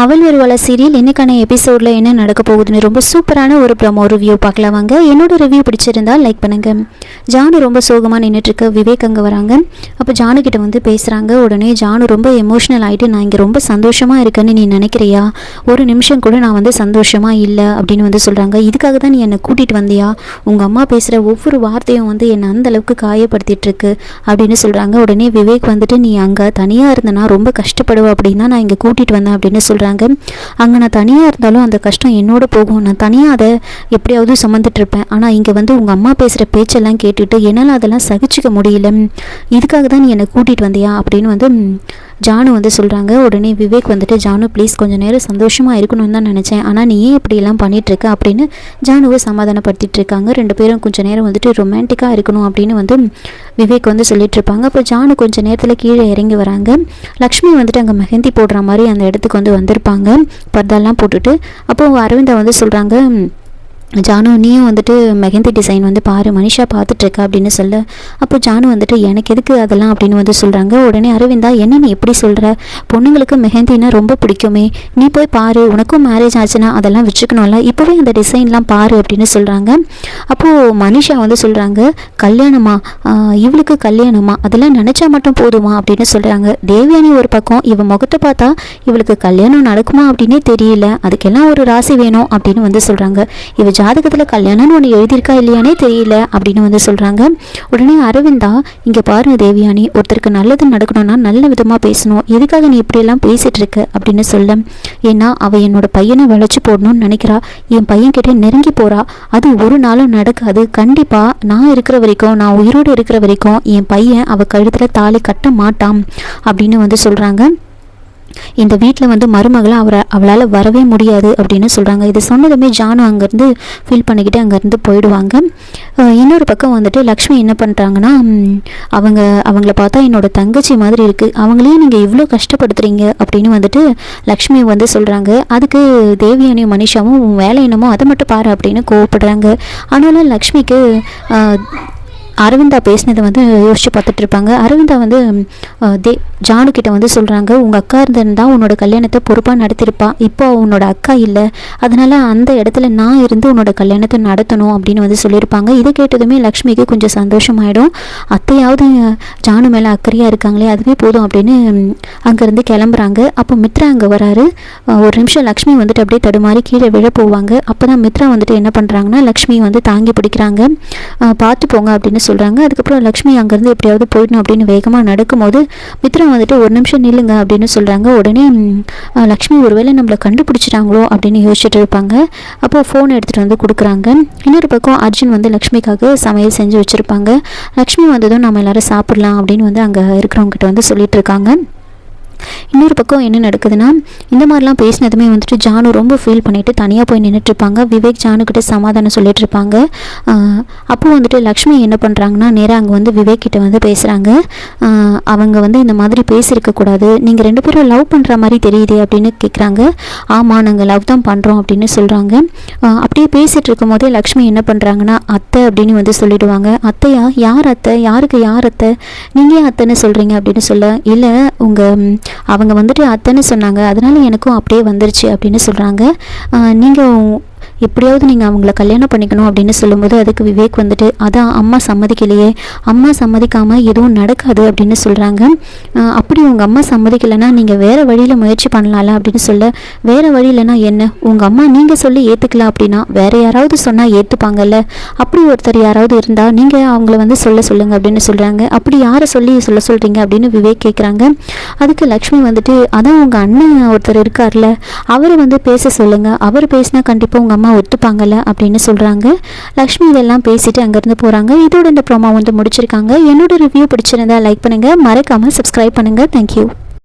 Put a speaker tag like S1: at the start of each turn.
S1: அவள் ஒருவள சீரியல் இன்னைக்கான எபிசோடில் என்ன நடக்க போகுதுன்னு ரொம்ப சூப்பரான ஒரு ப்ரோமோ ரிவ்யூ பார்க்கலாம் வாங்க. என்னோட ரிவ்யூ பிடிச்சிருந்தால் லைக் பண்ணுங்க. ஜானு ரொம்ப சோகமாக நின்றுட்டுருக்க விவேக் அங்கே வராங்க. அப்போ ஜானு கிட்ட வந்து பேசுகிறாங்க. உடனே ஜானு ரொம்ப எமோஷ்னல் ஆகிட்டு, நான் இங்கே ரொம்ப சந்தோஷமாக இருக்கேன்னு நீ நினைக்கிறியா? ஒரு நிமிஷம் கூட நான் வந்து சந்தோஷமாக இல்லை அப்படின்னு வந்து சொல்கிறாங்க. இதுக்காக தான் நீ என்னை கூட்டிகிட்டு வந்தியா? உங்கள் அம்மா பேசுகிற ஒவ்வொரு வார்த்தையும் வந்து என்னை அந்த அளவுக்கு காயப்படுத்திட்டுருக்கு அப்படின்னு சொல்கிறாங்க. உடனே விவேக் வந்துட்டு, நீ அங்கே தனியாக இருந்தனா ரொம்ப கஷ்டப்படுவ அப்படின்னா நான் இங்கே கூட்டிகிட்டு வந்தேன் அப்படின்னு சொல்கிறாங்க. அங்கே நான் தனியாக இருந்தாலும் அந்த கஷ்டம் என்னோட போகும். நான் தனியாக அதை எப்படியாவது சுமந்துட்டு இருப்பேன். ஆனால் இங்கே வந்து உங்கள் அம்மா பேசுகிற பேச்செல்லாம் கேட்டுட்டு என்னால் அதெல்லாம் சகிச்சிக்க முடியல. இதுக்காக தான் நீ என்னை கூட்டிகிட்டு வந்தியா அப்படின்னு வந்து ஜானு வந்து சொல்கிறாங்க. உடனே விவேக் வந்துட்டு, ஜானு ப்ளீஸ் கொஞ்சம் நேரம் சந்தோஷமாக இருக்கணும்னு தான் நினச்சேன், ஆனால் நீ ஏன் இப்படியெல்லாம் பண்ணிகிட்ருக்க அப்படின்னு ஜானுவை சமாதானப்படுத்திட்டு இருக்காங்க. ரெண்டு பேரும் கொஞ்சம் நேரம் வந்துட்டு ரொமான்டிக்காக இருக்கணும் அப்படின்னு வந்து விவேக் வந்து சொல்லிட்டு இருப்பாங்க. அப்போ ஜானு கொஞ்சம் நேரத்தில் கீழே இறங்கி வராங்க. லக்ஷ்மி வந்துட்டு அங்கே மெஹந்தி போடுற மாதிரி அந்த இடத்துக்கு வந்து வந்திருப்பாங்க, பர்தாலாம் போட்டுட்டு. அப்போது அரவிந்தா வந்து சொல்கிறாங்க, ஜானு நீயும் வந்துட்டு மெஹந்தி டிசைன் வந்து பாரு, மனிஷா பார்த்துட்ருக்க அப்படின்னு சொல்ல. அப்போ ஜானு வந்துட்டு, எனக்கு எதுக்கு அதெல்லாம் அப்படின்னு வந்து சொல்கிறாங்க. உடனே அரவிந்தா, என்ன நீ எப்படி சொல்கிற? பொண்ணுங்களுக்கு மெஹந்தினா ரொம்ப பிடிக்குமே, நீ போய் பாரு, உனக்கும் மேரேஜ் ஆச்சுன்னா அதெல்லாம் வச்சுக்கணும்ல, இப்போவே அந்த டிசைன்லாம் பாரு அப்படின்னு சொல்கிறாங்க. அப்போது மனிஷா வந்து சொல்கிறாங்க, கல்யாணமா? இவளுக்கு கல்யாணமா? அதெல்லாம் நினச்சா மட்டும் போதுமா அப்படின்னு சொல்கிறாங்க. தேவயானி ஒரு பக்கம், இவன் முகத்தை பார்த்தா இவளுக்கு கல்யாணம் நடக்குமா அப்படின்னே தெரியல, அதுக்கெல்லாம் ஒரு ராசி வேணும் அப்படின்னு வந்து சொல்கிறாங்க. இவ ஜாதகத்தில் கல்யாணம்னு ஒன்று எழுதியிருக்கா இல்லையானே தெரியல அப்படின்னு வந்து சொல்கிறாங்க. உடனே அரவிந்தா, இங்கே பாருங்க தேவியானி, ஒருத்தருக்கு நல்லது நடக்கணும்னா நல்ல விதமாக பேசணும், எதுக்காக நீ இப்படியெல்லாம் பேசிகிட்டு இருக்க அப்படின்னு சொல்ல. ஏன்னா அவள் என்னோட பையனை வளைச்சி போடணும்னு நினைக்கிறா, என் பையன்கிட்ட நெருங்கி போகிறா, அது ஒரு நாளும் நடக்காது. கண்டிப்பாக நான் இருக்கிற வரைக்கும், நான் உயிரோடு இருக்கிற வரைக்கும் என் பையன் அவள் கழுத்தில் தாலி கட்ட மாட்டான் அப்படின்னு வந்து சொல்கிறாங்க. இந்த வீட்டில் வந்து மருமகளை அவளால் வரவே முடியாது அப்படின்னு சொல்கிறாங்க. இது சொன்னதுமே ஜானு அங்கேருந்து ஃபீல் பண்ணிக்கிட்டு அங்கேருந்து போயிடுவாங்க. இன்னொரு பக்கம் வந்துட்டு லக்ஷ்மி என்ன பண்ணுறாங்கன்னா, அவங்கள பார்த்தா என்னோட தங்கச்சி மாதிரி இருக்குது, அவங்களையும் நீங்கள் இவ்வளோ கஷ்டப்படுத்துறீங்க அப்படின்னு வந்துட்டு லக்ஷ்மி வந்து சொல்கிறாங்க. அதுக்கு தேவியானியும் மனிஷாவும் உன் வேலை என்னமோ அதை மட்டும் பாரு அப்படின்னு கோவப்படுறாங்க. ஆனாலும் லக்ஷ்மிக்கு அரவிந்தா பேசினதை வந்து யோசித்து பார்த்துட்டு இருப்பாங்க. அரவிந்தா வந்து ஜானு கிட்ட வந்து சொல்கிறாங்க, உங்கள் அக்கா இருந்திருந்தால் உன்னோட கல்யாணத்தை பொறுப்பாக நடத்திருப்பா, இப்போ உன்னோட அக்கா இல்லை, அதனால் அந்த இடத்துல நான் இருந்து உன்னோட கல்யாணத்தை நடத்தணும் அப்படின்னு வந்து சொல்லியிருப்பாங்க. இதை கேட்டதுமே லக்ஷ்மிக்கு கொஞ்சம் சந்தோஷமாயிடும். அத்தையாவது ஜானு மேலே அக்கறையாக இருக்காங்களே, அதுவே போதும் அப்படின்னு அங்கேருந்து கிளம்புறாங்க. அப்போ மித்ரா அங்கே வராரு. ஒரு நிமிஷம் லக்ஷ்மி வந்துட்டு அப்படியே தடுமாறி கீழே விழ போவாங்க. அப்போ தான் மித்ரா வந்துட்டு என்ன பண்ணுறாங்கன்னா, லக்ஷ்மி வந்து தாங்கி பிடிக்கிறாங்க. பார்த்து போங்க அப்படின்னு சொல்கிறாங்க. அதுக்கப்புறம் லக்ஷ்மி அங்கேருந்து எப்படியாவது போயிடணும் அப்படின்னு வேகமாக நடக்கும்போது மித்ரா வந்துட்டு ஒரு நிமிஷம் நில்லுங்க அப்படின்னு சொல்கிறாங்க. உடனே லக்ஷ்மி ஒருவேளை நம்மளை கண்டுபிடிச்சிட்டாங்களோ அப்படின்னு யோசிச்சுட்டு இருப்பாங்க. அப்போது ஃபோன் எடுத்துகிட்டு வந்து கொடுக்குறாங்க. இன்னொரு பக்கம் அர்ஜுன் வந்து லக்ஷ்மிக்காக சமையல் செஞ்சு வச்சுருப்பாங்க. லக்ஷ்மி வந்ததும் நம்ம எல்லோரும் சாப்பிட்லாம் அப்படின்னு வந்து அங்கே இருக்கிறவங்ககிட்ட வந்து சொல்லிட்டு இருக்காங்க. இன்னொரு பக்கம் என்ன நடக்குதுன்னா, இந்த மாதிரிலாம் பேசினதுமே வந்துட்டு ஜானு ரொம்ப ஃபீல் பண்ணிவிட்டு தனியாக போய் நின்றுட்டுருப்பாங்க. விவேக் ஜானுக்கிட்ட சமாதானம் சொல்லிட்டு இருப்பாங்க. அப்போது வந்துட்டு லக்ஷ்மி என்ன பண்ணுறாங்கன்னா, நேராக அங்கே வந்து விவேக் கிட்ட வந்து பேசுகிறாங்க. அவங்க வந்து இந்த மாதிரி பேசியிருக்கக்கூடாது, நீங்கள் ரெண்டு பேரும் லவ் பண்ணுற மாதிரி தெரியுது அப்படின்னு கேட்குறாங்க. ஆமாம், நாங்கள் லவ் தான் பண்ணுறோம் அப்படின்னு சொல்கிறாங்க. அப்படியே பேசிகிட்டு இருக்கும் போதே லக்ஷ்மி என்ன பண்ணுறாங்கன்னா, அத்தை அப்படின்னு வந்து சொல்லிவிடுவாங்க. அத்தையா? யார் அத்தை? யாருக்கு யார் அத்தை? நீங்கள் ஏன் அத்தைன்னு சொல்கிறீங்க அப்படின்னு சொல்ல. இல்லை, அவங்க வந்துட்டு அத்தைன்னு சொன்னாங்க, அதனால எனக்கும் அப்படியே வந்துருச்சு அப்படின்னு சொல்கிறாங்க. நீங்கள் எப்படியாவது நீங்கள் அவங்கள கல்யாணம் பண்ணிக்கணும் அப்படின்னு சொல்லும்போது அதுக்கு விவேக் வந்துட்டு, அதான் அம்மா சம்மதிக்கலையே, அம்மா சம்மதிக்காமல் எதுவும் நடக்காது அப்படின்னு சொல்கிறாங்க. அப்படி உங்கள் அம்மா சம்மதிக்கலைன்னா நீங்கள் வேறு வழியில் முயற்சி பண்ணலாம்ல அப்படின்னு சொல்ல. வேறு வழியிலனா என்ன? உங்கள் அம்மா நீங்கள் சொல்லி ஏற்றுக்கலாம் அப்படின்னா வேறு யாராவது சொன்னால் ஏற்றுப்பாங்கல்ல, அப்படி ஒருத்தர் யாராவது இருந்தால் நீங்கள் அவங்கள வந்து சொல்லுங்கள் அப்படின்னு சொல்கிறாங்க. அப்படி யாரை சொல்லி சொல்கிறீங்க அப்படின்னு விவேக் கேட்குறாங்க. அதுக்கு லக்ஷ்மி வந்துட்டு, அதான் உங்கள் அண்ணன் ஒருத்தர் இருக்கார்ல, அவரை வந்து பேச சொல்லுங்கள், அவர் பேசினா கண்டிப்பாக உங்கள் அம்மா ஒத்துப்பாங்கல்ல அப்படின்னு சொல்கிறாங்க. லக்ஷ்மி இதெல்லாம் பேசிட்டு அங்கேருந்து போகிறாங்க. இதோட இந்த ப்ரோமோ வந்து முடிச்சிருக்காங்க. என்னோட ரிவ்யூ பிடிச்சிருந்தா லைக் பண்ணுங்கள், மறக்காமல் சப்ஸ்கிரைப் பண்ணுங்கள். தேங்க்யூ.